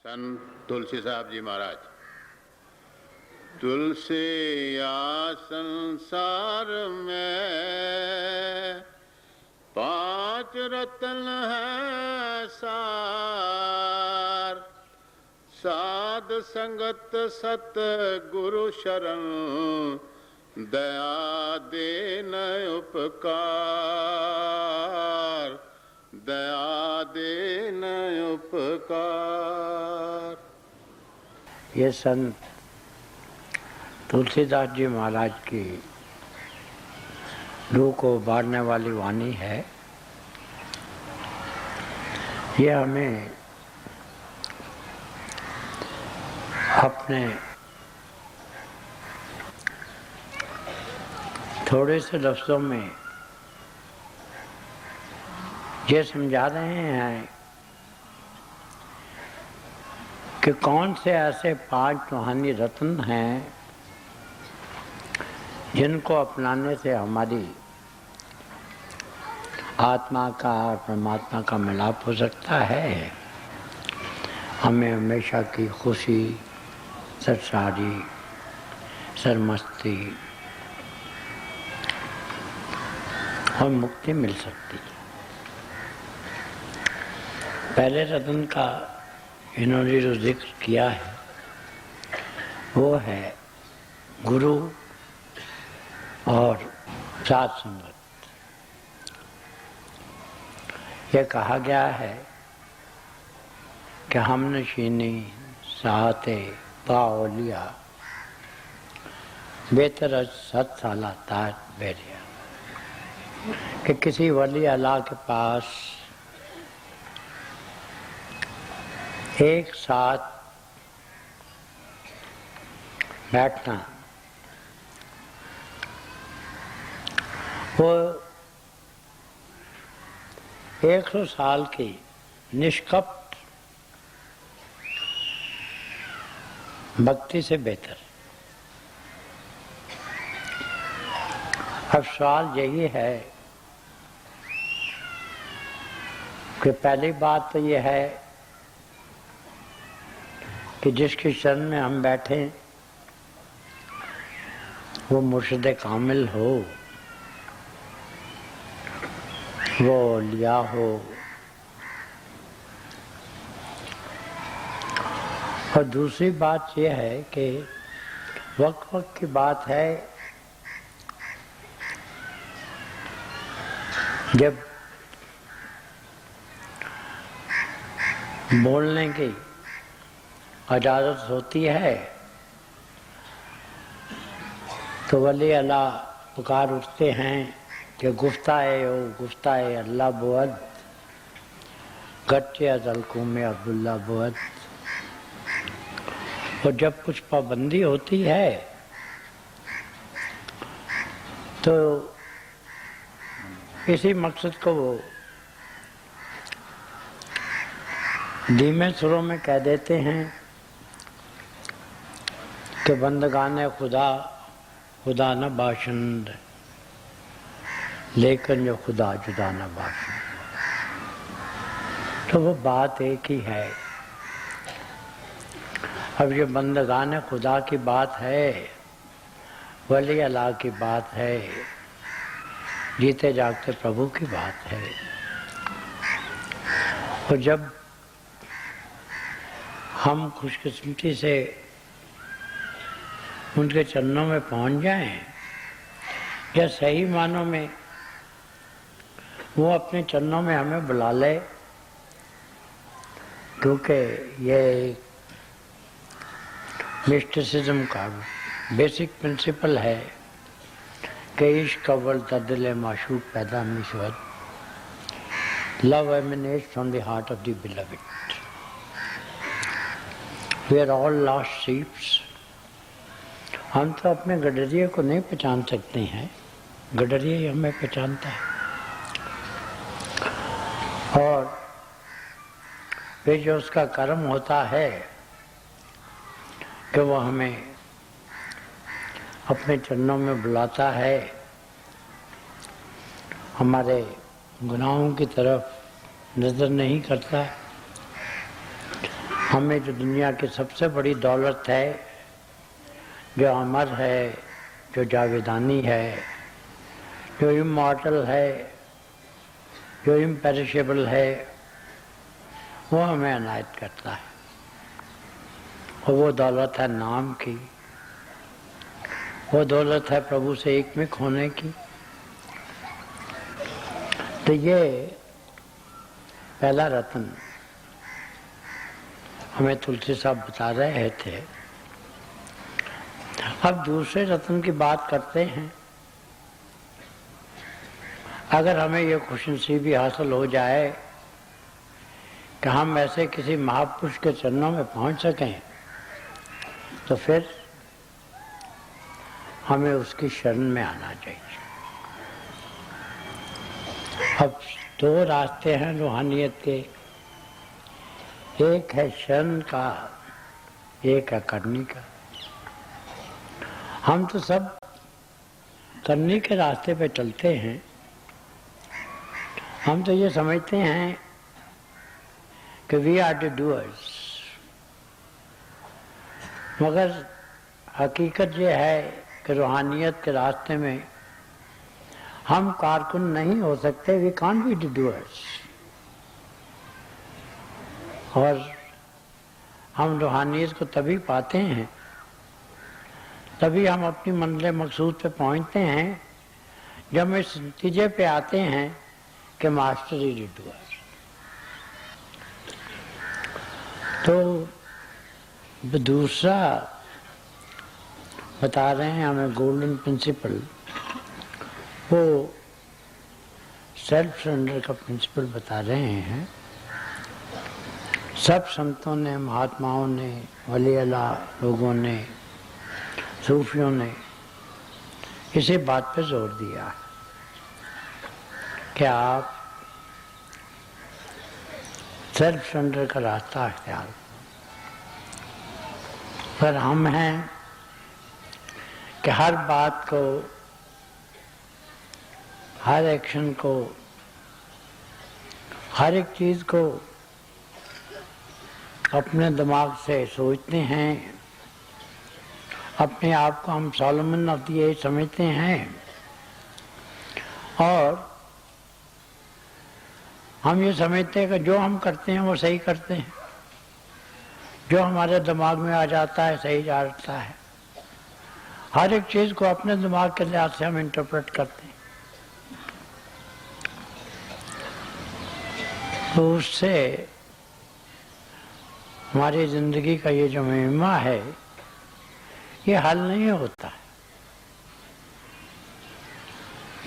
सन तुलसी साहब जी महाराज। तुलसी या संसार में पांच रत्न है सार, साध संगत सत गुरु शरण, दया दीन उपकार, दया दीन उपकार। ये संत तुलसीदास जी महाराज की रूह को उबारने वाली वाणी है। ये हमें अपने थोड़े से लफ्ज़ों में ये समझा रहे हैं कि कौन से ऐसे पांच रूहानी रत्न हैं जिनको अपनाने से हमारी आत्मा का और परमात्मा का मिलाप हो सकता है, हमें हमेशा की खुशी, सरसारी, सरमस्ती और मुक्ति मिल सकती है। पहले रत्न का इन्होंने जो जिक्र किया है वो है गुरु और साध संगत। यह कहा गया है कि हम नशीनी साहते बाओलिया बेहतर सत साला ताज बैरिया, कि किसी वली अल्लाह के पास एक साथ बैठना वो 100 साल की निष्कपट भक्ति से बेहतर। अब सवाल यही है कि पहली बात तो यह है कि जिसके शरण में हम बैठे वो मुर्शिद कामिल हो, वो औलिया हो। और दूसरी बात यह है कि वक्त वक्त की बात है जब बोलने की इजाज़त होती है तो वली अल्लाह पुकार उठते हैं कि गुफ्ताए अल्लाह बुअद गच्चे अजलकुम में अब्दुल्ला बुअद। और जब कुछ पाबंदी होती है तो इसी मकसद को वो धीमे सुरों में कह देते हैं कि बंदगाने खुदा खुदा न बाशिंद, लेकिन जो खुदा जुदा न बाशिंद। तो वो बात एक ही है। अब ये बंदगाने खुदा की बात है, वली अल्लाह की बात है, जीते जागते प्रभु की बात है। और जब हम खुशकिस्मती से उनके चरणों में पहुंच जाएं, या सही मानों में वो अपने चरणों में हमें बुला ले, क्योंकि ये मिस्टिसिज्म का बेसिक प्रिंसिपल है कि इश्क अव्वल दिल माशूक पैदा मिशवत, love emanates from the heart of the beloved. We are all lost sheeps. हम तो अपने गडरिये को नहीं पहचान सकते हैं, गडरिया ही हमें पहचानता है। और फिर जो उसका कर्म होता है कि वो हमें अपने चरणों में बुलाता है, हमारे गुनाहों की तरफ नज़र नहीं करता, हमें जो दुनिया की सबसे बड़ी दौलत है, जो अमर है, जो जावेदानी है, जो इमॉर्टल है, जो इम्पेरिशेबल है, वो हमें अनायत करता है। और वो दौलत है नाम की, वो दौलत है प्रभु से एकमिक होने की। तो ये पहला रत्न हमें तुलसी साहब बता रहे थे। अब दूसरे रत्न की बात करते हैं। अगर हमें ये खुशनसीबी हासिल हो जाए कि हम ऐसे किसी महापुरुष के चरणों में पहुंच सकें, तो फिर हमें उसकी शरण में आना चाहिए। अब दो रास्ते हैं रूहानियत के, एक है शरण का, एक है करनी का। हम तो सब करनी के रास्ते पे चलते हैं। हम तो ये समझते हैं कि वी आर द डूअर्स, मगर हकीकत ये है कि रूहानियत के रास्ते में हम कारकुन नहीं हो सकते। We can't be the doers. और हम रूहानियत को तभी पाते हैं, तभी हम अपनी मंजिल मकसूद पे पहुंचते हैं, जब हम इस नतीजे पे आते हैं कि मास्टर इज द डूअर। तो दूसरा बता रहे हैं हमें गोल्डन प्रिंसिपल, वो सेल्फ सरेंडर का प्रिंसिपल बता रहे हैं। सब संतों ने, महात्माओं ने, वली अल्लाह लोगों ने, सूफियों ने इसी बात पे जोर दिया कि आप सेल्फ सरेंडर का रास्ता अख्तियार। पर हम हैं कि हर बात को, हर एक्शन को, हर एक चीज को अपने दिमाग से सोचते हैं। अपने आप को हम सॉलोमन ऑफ द एज समझते हैं और हम ये समझते हैं कि जो हम करते हैं वो सही करते हैं, जो हमारे दिमाग में आ जाता है सही जाता है। हर एक चीज को अपने दिमाग के लिहाज से हम इंटरप्रेट करते हैं। तो उससे हमारी जिंदगी का ये जो महिमा है ये हल नहीं होता है।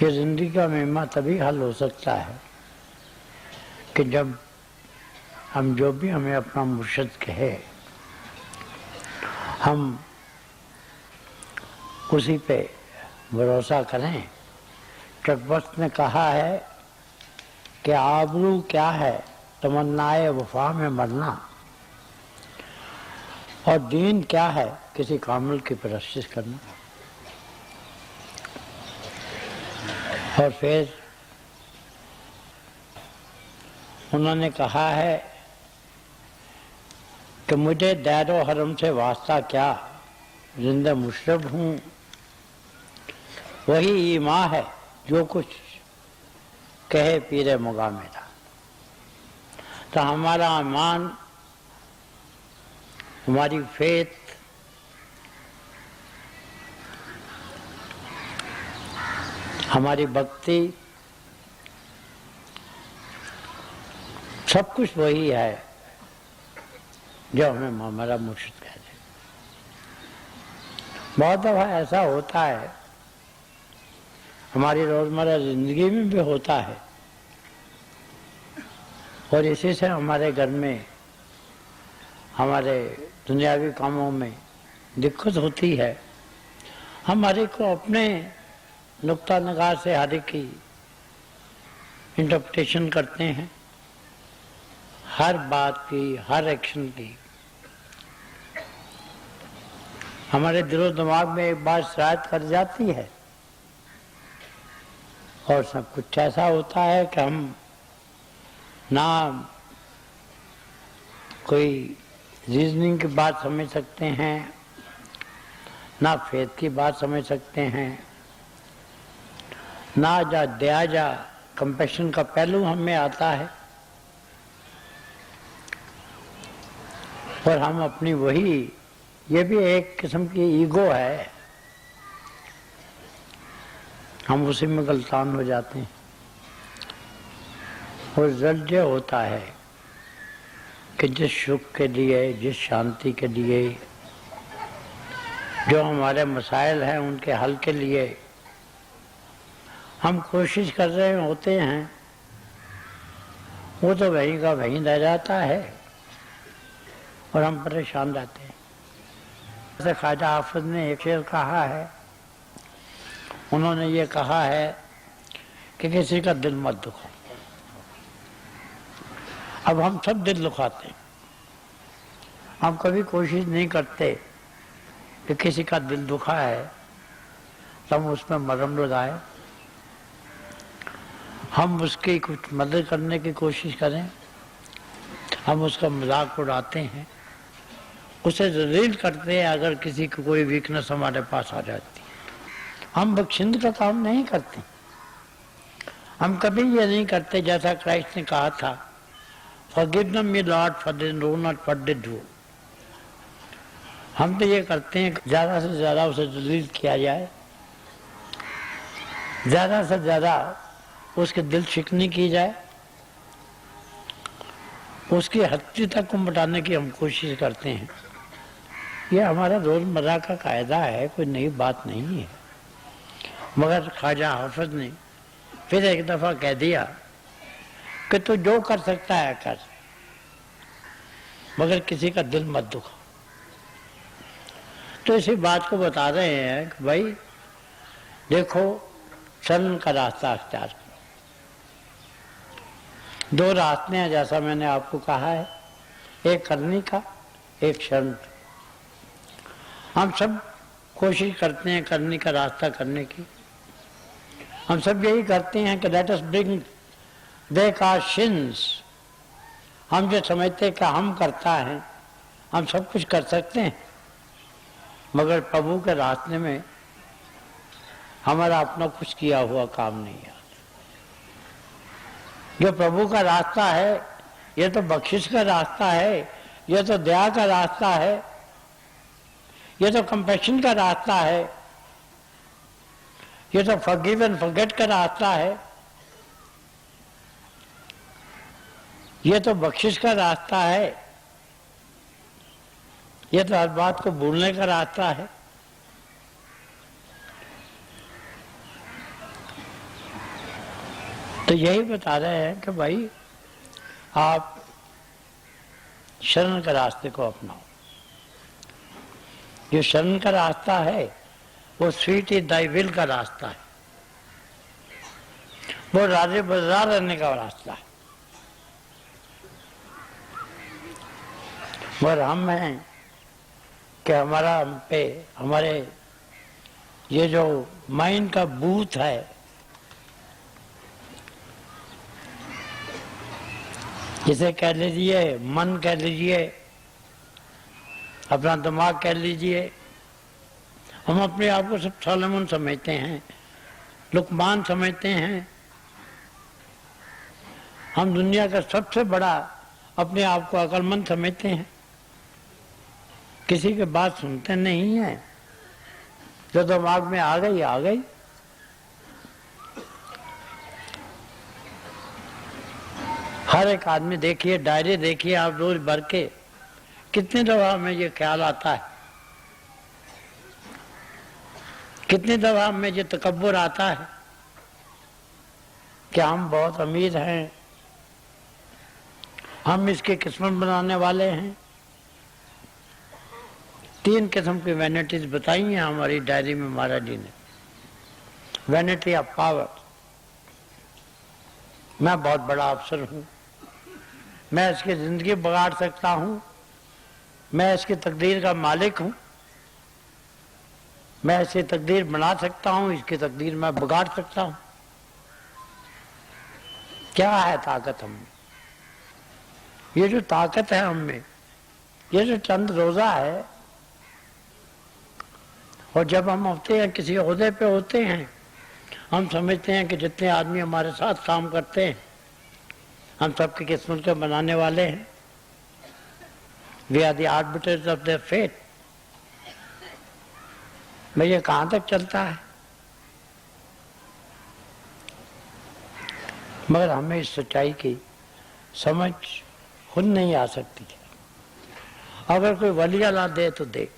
ये जिंदगी का महिमा तभी हल हो सकता है कि जब हम जो भी हमें अपना मुर्शिद कहे हम उसी पे भरोसा करें। चकबस्त ने कहा है कि आबरू क्या है, तमन्नाए वफा में मरना, और दीन क्या है, किसी कामिल की परस्तिश करना। और फिर उन्होंने कहा है कि मुझे दैरो हरम से वास्ता क्या, जिंदा मुशरफ हूँ, वही ईमान है जो कुछ कहे पीरे मुगा मेरा। तो हमारा ईमान, हमारी फेथ, हमारी भक्ति, सब कुछ वही है जो हमें हमारा मुर्शिद कह दे। बहुत दफा ऐसा होता है, हमारी रोजमर्रा जिंदगी में भी होता है, और इसी से हमारे घर में, हमारे दुनियावी कामों में दिक्कत होती है। हम हर एक को अपने नुक्ता निगाह से हर एक की इंटरप्रिटेशन करते हैं, हर बात की, हर एक्शन की। हमारे दिलो दिमाग में एक बात शरायत कर जाती है और सब कुछ ऐसा होता है कि हम ना कोई रीजनिंग की बात समझ सकते हैं, ना फेथ की बात समझ सकते हैं, ना दया कंपैशन का पहलू हमें आता है, और हम अपनी वही, ये भी एक किस्म की ईगो है, हम उसी में गलतान हो जाते हैं। और रिजल्ट ये होता है कि जिस सुख के लिए, जिस शांति के लिए, जो हमारे मसाइल हैं उनके हल के लिए हम कोशिश कर रहे होते हैं, वो तो वहीं का वहीं रह जाता है और हम परेशान रहते हैं। जैसे ख्वाजा हाफिज ने एक शेर कहा है, उन्होंने ये कहा है कि किसी का दिल मत दुखाओ। अब हम सब दिल दुखाते हैं, हम कभी कोशिश नहीं करते कि किसी का दिल दुखा है तो हम उसमें मरहम लगाए, हम उसकी कुछ मदद करने की कोशिश करें, हम उसका मजाक उड़ाते हैं, उसे जलील करते हैं अगर किसी की कोई वीकनेस हमारे पास आ जाती है। हम बख्शिंद का काम नहीं करते, हम कभी ये नहीं करते जैसा क्राइस्ट ने कहा था, forgive them my lord for they know not what they do. हम तो ये करते हैं ज़्यादा से ज़्यादा उसे जलील किया जाए, ज़्यादा से ज़्यादा उसके दिल शिकनी की जाए, उसकी हत्या तक को मिटाने की हम कोशिश करते हैं। ये हमारा रोज़मर्रा का कायदा है, कोई नई बात नहीं है। मगर ख्वाजा हाफिज ने फिर एक दफ़ा कह दिया कि तू जो कर सकता है कर, मगर किसी का दिल मत दुखा। तो इसी बात को बता रहे हैं कि भाई देखो, शरण का रास्ता अख्तियार करो। दो रास्ते हैं जैसा मैंने आपको कहा है, एक करनी का, एक शरण। हम सब कोशिश करते हैं करनी का रास्ता करने की, हम सब यही करते हैं कि let us bring back our sins. हम जो समझते हैं कि हम करता है, हम सब कुछ कर सकते हैं, मगर प्रभु के रास्ते में हमारा अपना कुछ किया हुआ काम नहीं है। जो प्रभु का रास्ता है, ये तो बख्शिश का रास्ता है, ये तो दया का रास्ता है, ये तो कंपैशन का रास्ता है, ये तो फॉरगिव एंड फॉरगेट का रास्ता है, ये तो बख्शिश का रास्ता है, ये तो हर बात को भूलने का रास्ता है। तो यही बता रहे हैं कि भाई आप शरण के रास्ते को अपनाओ। जो शरण का रास्ता है वो स्वीट इज दाई विल का रास्ता है, वो राजे बाजार रहने का रास्ता है। और हम हैं कि हमारा हम पे हमारे ये जो माइंड का बूथ है, जिसे कह लीजिए मन कह लीजिए, अपना दिमाग कह लीजिए, हम अपने आप को सब सोलोमन समझते हैं, लुकमान समझते हैं। हम दुनिया का सबसे बड़ा अपने आप को अक्लमंद समझते हैं, किसी की बात सुनते नहीं है, जो दिमाग में आ गई आ गई। हर एक आदमी देखिए, डायरी देखिए आप रोज भर के, कितनी दफा हमें ये ख्याल आता है, कितनी दफा हमें ये तकब्बुर आता है कि हम बहुत अमीर हैं, हम इसकी किस्मत बनाने वाले हैं। 3 किस्म की वैनिटीज बताई हैं हमारी डायरी में महाराज जी ने। वैनिटी ऑफ पावर, मैं बहुत बड़ा अफसर हूं, मैं इसकी जिंदगी बिगाड़ सकता हूं, मैं इसकी तकदीर का मालिक हूं, मैं इसकी तकदीर बना सकता हूं, इसकी तकदीर मैं बिगाड़ सकता हूं। क्या है ताकत हम में? ये जो ताकत है हम में, ये जो चंद रोजा है, और जब हम होते हैं किसी ओहदे पे होते हैं, हम समझते हैं कि जितने आदमी हमारे साथ काम करते हैं हम सबकी किस्मत को बनाने वाले हैं। We are the arbiters of their fate. मैं ये कहाँ तक चलता है? मगर हमें इस सच्चाई की समझ खुद नहीं आ सकती। अगर कोई वली अल्लाह दे तो दे।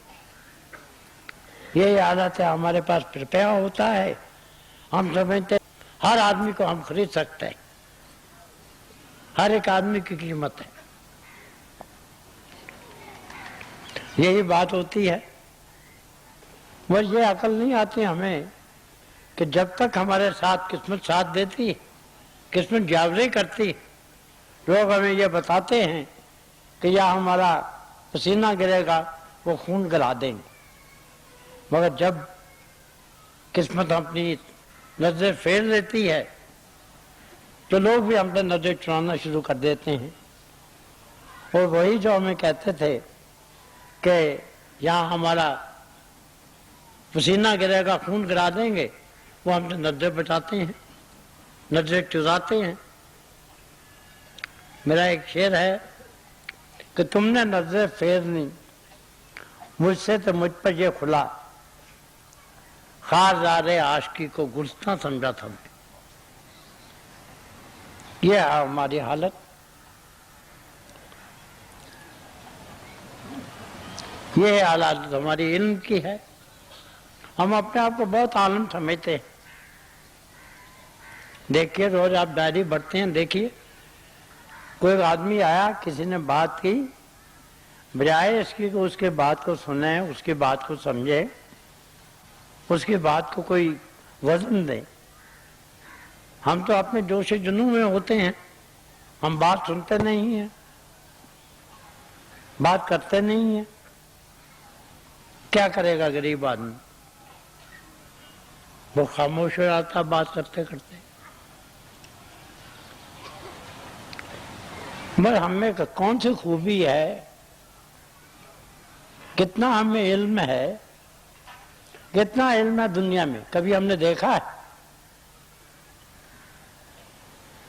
यही हालत है, हमारे पास कृपया होता है, हम समझते हर आदमी को हम खरीद सकते हैं, हर एक आदमी की कीमत है। यही बात होती है। मगर ये अकल नहीं आती हमें कि जब तक हमारे साथ किस्मत साथ देती, किस्मत जावरे करती, लोग हमें ये बताते हैं कि या हमारा पसीना गिरेगा वो खून गिरा देंगे, मगर जब किस्मत अपनी नजर फेर लेती है तो लोग भी हम पे नजर चुराना शुरू कर देते हैं। और वही जो हमें कहते थे कि यहाँ हमारा पसीना गिरेगा खून गिरा देंगे, वो हमसे नजर बचाते हैं, नजर चुराते हैं। मेरा एक शेर है कि तुमने नजर फेरनी मुझसे तो मुझ पर ये खुला, खारदारे आशिकी को गुस्सा समझा था। ये है हमारी हालत। ये हालत हमारी इल्म की है। हम अपने आप को बहुत आलम समझते हैं। देखिए, रोज आप डायरी पढ़ते हैं, देखिए कोई आदमी आया, किसी ने बात की, बजाय इसकी को उसके बात को सुने, उसकी बात को समझे, उसकी बात को कोई वजन दे, हम तो अपने जोश जुनून में होते हैं। हम बात सुनते नहीं हैं, बात करते नहीं हैं। क्या करेगा गरीब आदमी? वो खामोश हो जाता बात करते करते। मगर हमें कौन सी खूबी है, कितना हमें इल्म है, कितना इल्म है दुनिया में, कभी हमने देखा है?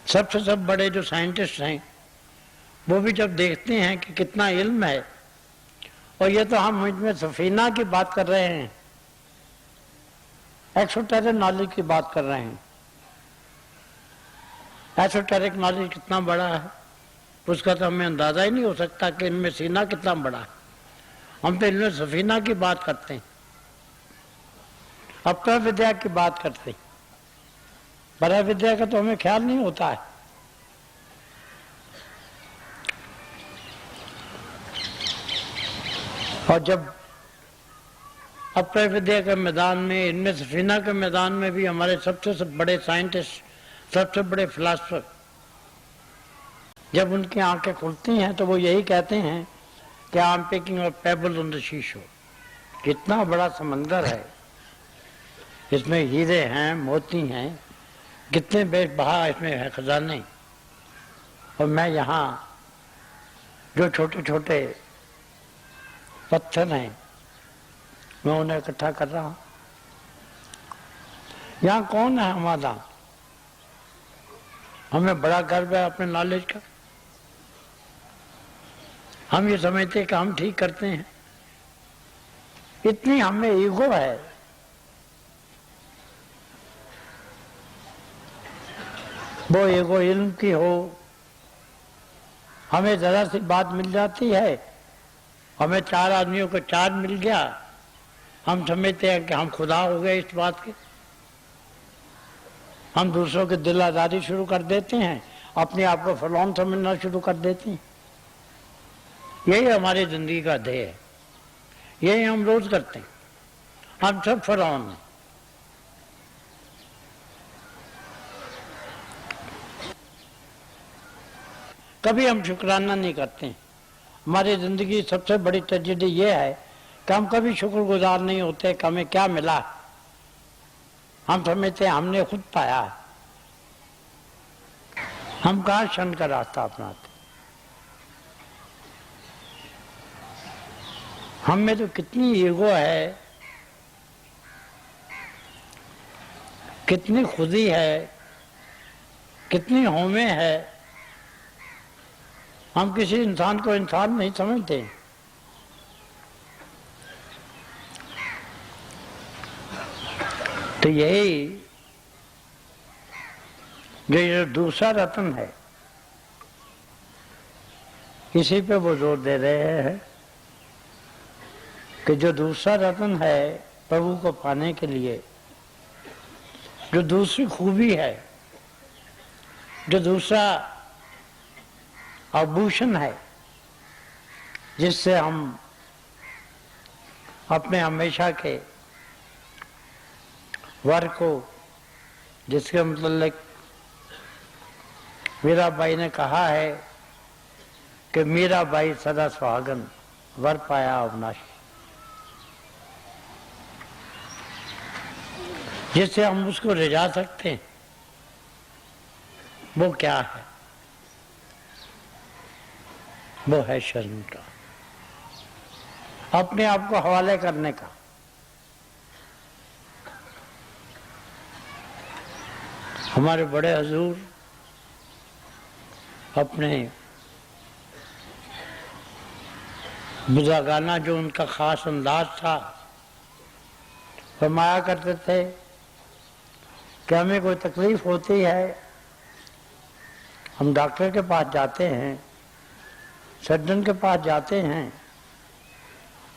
सबसे सब बड़े जो साइंटिस्ट हैं वो भी जब देखते हैं कि कितना इल्म है, और ये तो हम इसमें सफीना की बात कर रहे हैं, एक्सोटेरिक नॉलेज की बात कर रहे हैं। एक्सोटेरिक नॉलेज कितना बड़ा है उसका तो हमें अंदाजा ही नहीं हो सकता कि इनमें सीना कितना बड़ा है। हम तो इनमें सफीना की बात करते हैं, अपरा विद्या की बात करते हैं, परा विद्या का तो हमें ख्याल नहीं होता है। और जब अपरा विद्या के मैदान में, इनमें सफीना के मैदान में भी हमारे सबसे बड़े साइंटिस्ट, सबसे बड़े फिलासफर, जब उनकी आंखें खुलती हैं तो वो यही कहते हैं कि I am picking a payable on the शीशो। कितना बड़ा समंदर है, इसमें हीरे हैं, मोती हैं, कितने बेबहा इसमें है खजाने, और मैं यहाँ जो छोटे छोटे पत्थर हैं मैं उन्हें इकट्ठा कर रहा हूँ। यहाँ कौन है हमारा? हमें बड़ा गर्व है अपने नॉलेज का। हम ये समझते कि हम ठीक करते हैं, इतनी हमें ईगो है। वो ईगो इल्म की हो, हमें जरा सी बात मिल जाती है, हमें चार आदमियों को चार्ज मिल गया, हम समझते हैं कि हम खुदा हो गए इस बात के। हम दूसरों की दिल आजादी शुरू कर देते हैं, अपने आप को फरौन समझना शुरू कर देते हैं। यही हमारी जिंदगी का ध्येय है, यही हम रोज करते हैं। हम सब फरौन हैं। कभी हम शुक्राना नहीं करते हैं। हमारी जिंदगी सबसे बड़ी ट्रेजेडी ये है कि हम कभी शुक्रगुजार नहीं होते कि हमें क्या मिला। हम समझते हैं हमने खुद पाया है। हम कहाँ क्षण का रास्ता अपनाते। हम में तो कितनी ईगो है, कितनी खुदी है, कितनी होमे है। हम किसी इंसान को इंसान नहीं समझते। तो यही जो दूसरा रत्न है, इसी पे वो जोर दे रहे हैं कि जो दूसरा रत्न है प्रभु को पाने के लिए, जो दूसरी खूबी है, जो दूसरा आभूषण है, जिससे हम अपने हमेशा के वर को, जिसके मतलब मीराबाई ने कहा है कि मीराबाई सदा सुहागन वर पाया अविनाशी, जिससे हम उसको रिझा सकते हैं, वो क्या है? वो है शरण का, अपने आप को हवाले करने का। हमारे बड़े हजूर अपने बुज़ागाना, जो उनका खास अंदाज था, फरमाया करते थे कि हमें कोई तकलीफ होती है, हम डॉक्टर के पास जाते हैं, सर्जन के पास जाते हैं,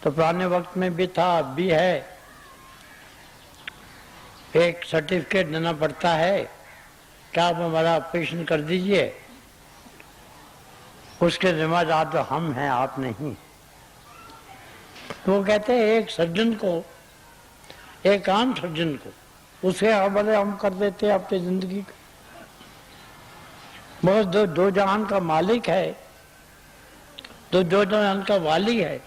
तो पुराने वक्त में भी था, अब भी है, एक सर्टिफिकेट देना पड़ता है कि आप हमारा ऑपरेशन कर दीजिए, उसके जिम्मेदार तो हम हैं, आप नहीं। तो वो कहते हैं एक सर्जन को, एक आम सर्जन को, उसके हवाले हम कर देते हैं अपनी जिंदगी को। बहुत दो जहान का मालिक है, दो जहान का वाली है,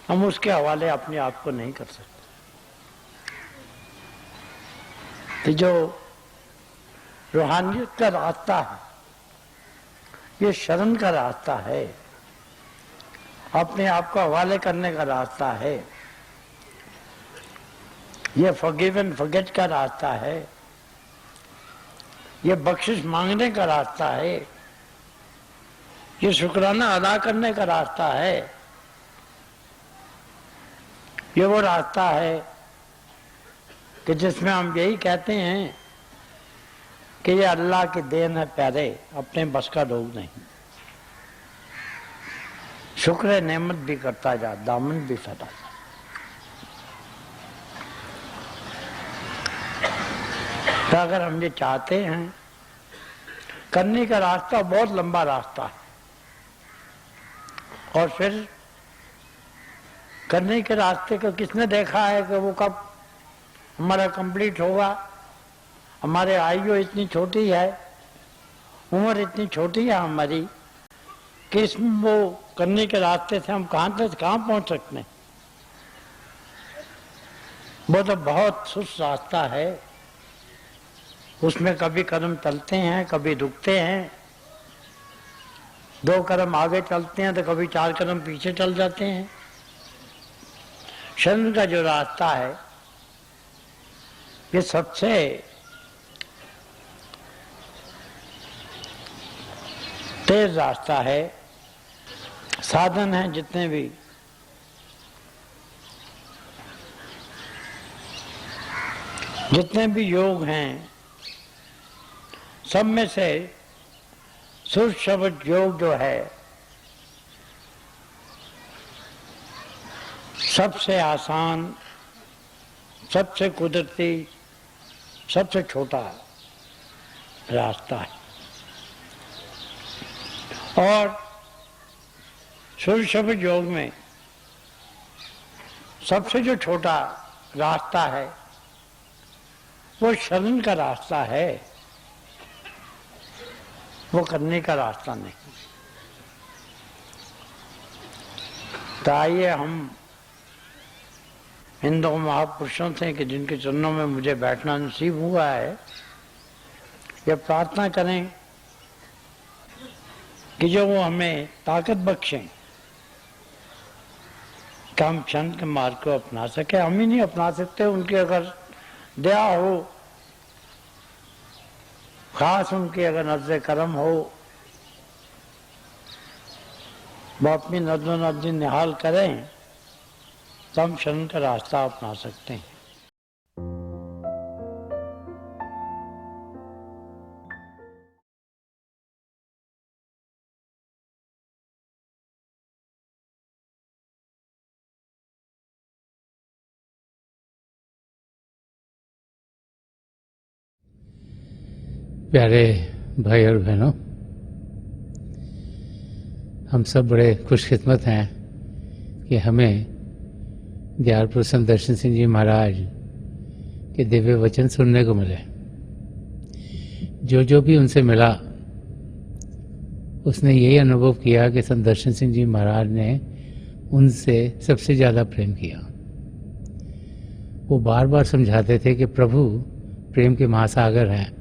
हम उसके हवाले अपने आप को नहीं कर सकते। तो जो रूहानियत का रास्ता है, ये शरण का रास्ता है, अपने आप को हवाले करने का रास्ता है, ये फॉरगिव एंड फॉरगेट का रास्ता है, ये बख्शिश मांगने का रास्ता है, ये शुक्राना अदा करने का रास्ता है, ये वो रास्ता है कि जिसमें हम यही कहते हैं कि ये अल्लाह की देन है प्यारे, अपने बस का लोग नहीं। शुक्र नेमत भी करता जा, दामन भी फैला जा। तो अगर हम ये चाहते हैं, करने का रास्ता बहुत लंबा रास्ता है, और फिर करने के रास्ते को किसने देखा है कि वो कब हमारा कंप्लीट होगा? हमारे आयु इतनी छोटी है, उम्र इतनी छोटी है हमारी, कि इसमें वो करने के रास्ते से हम कहाँ पहुँच सकते हैं? वो तो बहुत सुस्त रास्ता है, उसमें कभी कदम चलते हैं, कभी रुकते हैं, 2 कदम आगे चलते हैं तो कभी 4 कदम पीछे चल जाते हैं। शरण का जो रास्ता है, ये सबसे तेज रास्ता है। साधन है जितने भी योग हैं, सब में से सुर शब्द योग जो है सबसे आसान, सबसे कुदरती, सबसे छोटा रास्ता है। और सुर शब्द योग में सबसे जो छोटा रास्ता है वो शरण का रास्ता है, वो करने का रास्ता नहीं। तो आइए हम इन 2 महापुरुषों से कि जिनके चरणों में मुझे बैठना नसीब हुआ है, ये प्रार्थना करें कि जो वो हमें ताकत बख्शें काम क्षण के मार्ग को अपना सके। हम ही नहीं अपना सकते, उनकी अगर दया हो, खास उनकी अगर नजर करम हो, वो अपनी नजो नदी निहाल करें तो हम शरण का रास्ता अपना सकते हैं। प्यारे भाई और बहनों, हम सब बड़े खुशकिस्मत हैं कि हमें दयाल संदर्शन सिंह जी महाराज के दिव्य वचन सुनने को मिले। जो भी उनसे मिला उसने यही अनुभव किया कि संदर्शन सिंह जी महाराज ने उनसे सबसे ज़्यादा प्रेम किया। वो बार बार समझाते थे कि प्रभु प्रेम के महासागर हैं,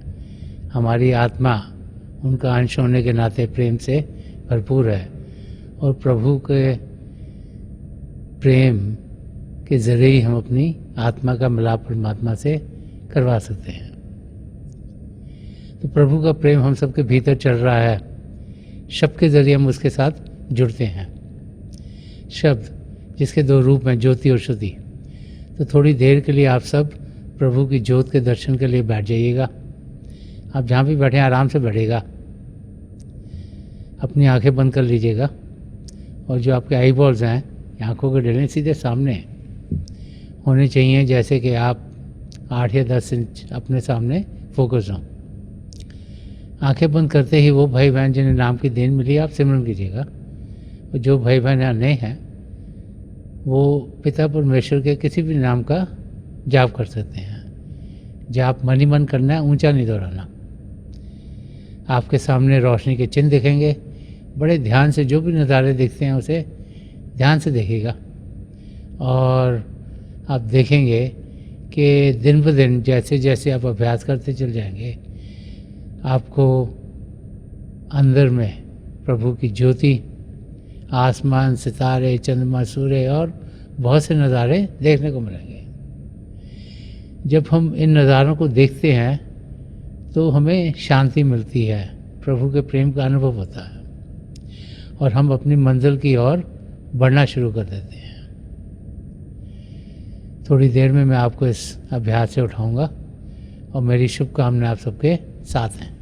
हमारी आत्मा उनका अंश होने के नाते प्रेम से भरपूर है और प्रभु के प्रेम के ज़रिए ही हम अपनी आत्मा का मिलाप परमात्मा से करवा सकते हैं। तो प्रभु का प्रेम हम सबके भीतर चल रहा है, शब्द के ज़रिए हम उसके साथ जुड़ते हैं। शब्द जिसके दो रूप हैं, ज्योति और श्रुति। तो थोड़ी देर के लिए आप सब प्रभु की ज्योत के दर्शन के लिए बैठ जाइएगा। आप जहाँ भी बैठे आराम से बैठेगा, अपनी आंखें बंद कर लीजिएगा और जो आपके आई बॉल्स हैं, आंखों के डेले सीधे सामने होने चाहिए, जैसे कि आप 8 या 10 इंच अपने सामने फोकस हों। आंखें बंद करते ही वो भाई बहन जिन्हें नाम की देन मिली आप सिमरन कीजिएगा। और जो भाई बहन यहाँ नए हैं वो पिता परमेश्वर के किसी भी नाम का जाप कर सकते हैं। जाप मन ही मन करना है, ऊंचा नहीं दोहराना। आपके सामने रोशनी के चिन्ह दिखेंगे, बड़े ध्यान से जो भी नज़ारे दिखते हैं उसे ध्यान से देखिएगा और आप देखेंगे कि दिन ब दिन जैसे जैसे आप अभ्यास करते चल जाएंगे, आपको अंदर में प्रभु की ज्योति, आसमान, सितारे, चंद्रमा, सूर्य और बहुत से नज़ारे देखने को मिलेंगे। जब हम इन नज़ारों को देखते हैं तो हमें शांति मिलती है, प्रभु के प्रेम का अनुभव होता है और हम अपनी मंजिल की ओर बढ़ना शुरू कर देते हैं। थोड़ी देर में मैं आपको इस अभ्यास से उठाऊंगा और मेरी शुभकामनाएं आप सबके साथ हैं।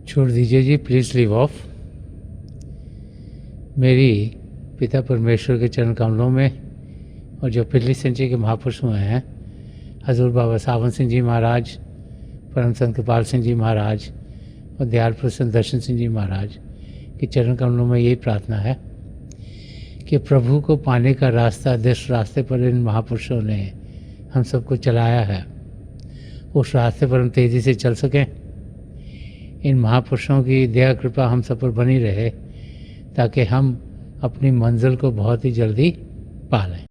छोड़ दीजिए जी, प्लीज़ लीव ऑफ। मेरी पिता परमेश्वर के चरण कमलों में और जो पिछली सेंचुरी के महापुरुष हुए हैं, हजूर बाबा सावन सिंह जी महाराज, परम संत कृपाल सिंह जी महाराज और दयाल प्रसन्न दर्शन सिंह जी महाराज के चरण कमलों में यही प्रार्थना है कि प्रभु को पाने का रास्ता, जिस रास्ते पर इन महापुरुषों ने हम सबको चलाया है, उस रास्ते पर हम तेज़ी से चल सकें। इन महापुरुषों की दया कृपा हम सब पर बनी रहे ताकि हम अपनी मंजिल को बहुत ही जल्दी पा लें।